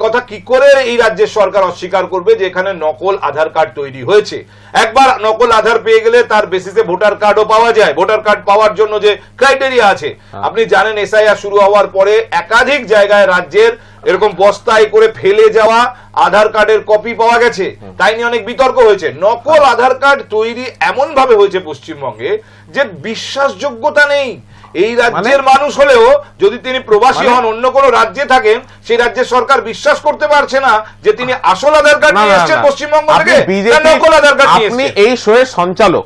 কথা কি করে এই রাজ্যের সরকার অস্বীকার করবে যে এখানে নকল আধার কার্ড তৈরি হয়েছে? একবার নকল আধার পেয়ে গেলে তার বেসিসে ভোটার কার্ডও পাওয়া যায়। ভোটার কার্ড পাওয়ার জন্য যে ক্রাইটেরিয়া আছে, আপনি জানেন এসআইআর শুরু হওয়ার পরে একাধিক জায়গায় রাজ্যের এরকম বস্তায় করে ফেলে যাওয়া আধার কার্ডের কপি পাওয়া গেছে, তাই নিয়ে অনেক বিতর্ক হয়েছে। নকল আধার কার্ড তৈরি এমন ভাবে হয়েছে পশ্চিমবঙ্গে যে বিশ্বাসযোগ্যতা নেই। এই রাজ্যের মানুষ হলেও যদি তিনি প্রবাসী হন, অন্য কোনো রাজ্যে থাকেন, সেই রাজ্যের সরকার বিশ্বাস করতে পারছে না যে তিনি আসল আধার কার্ড নিয়ে এসেছেন পশ্চিমবঙ্গ থেকে, নকল আধার কার্ড নিয়ে এসেছেন। আপনি এই শোয়ের সঞ্চালক,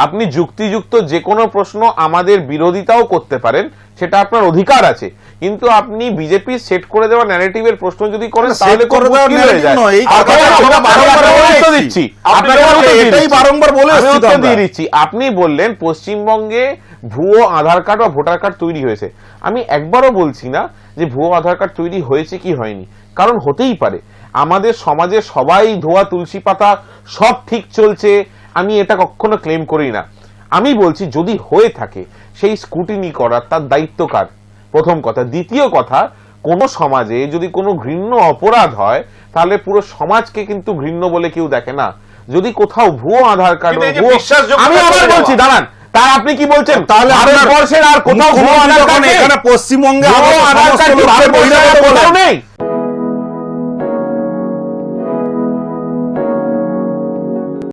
আপনি যুক্তিযুক্ত যে কোনো প্রশ্ন আমাদের বিরোধিতাও করতে পারেন, সেটা আপনার অধিকার আছে, কিন্তু আপনি বিজেপি সেট করে দেওয়া ন্যারেটিভের প্রশ্ন যদি করেন তাহলে করে দেওয়া মুশকিল হয়ে যায়। আপনি বললেন পশ্চিমবঙ্গে ভুয়ো আধার কার্ড বা ভোটার কার্ড তৈরি হয়েছে। আমি একবারও বলছি না যে ভুয়ো আধার কার্ড তৈরি হয়েছে কি হয়নি, কারণ হতেই পারে। আমাদের সমাজে সবাই ধোয়া তুলসী পাতা, সব ঠিক চলছে, আমি এটা কখনো ক্লেম করি না। আমি বলছি যদি হয়ে থাকে সেই স্ক্রুটিনি করার তার দায়িত্ব কার, প্রথম কথা। দ্বিতীয় কথা, কোন সমাজে যদি কোনো ঘৃণ্য অপরাধ হয় তাহলে পুরো সমাজকে কিন্তু ঘৃণ্য বলে কেউ দেখে না। যদি কোথাও ভুয়ো আধার কার্ড, আমি আবার বলছি দাঁড়ান, তার আপনি কি বলছেন তাহলে ভারতবর্ষের আর কোথাও ভুয়ো আধার কার্ড নেই? এখানে পশ্চিমবঙ্গে কোথাও নেই।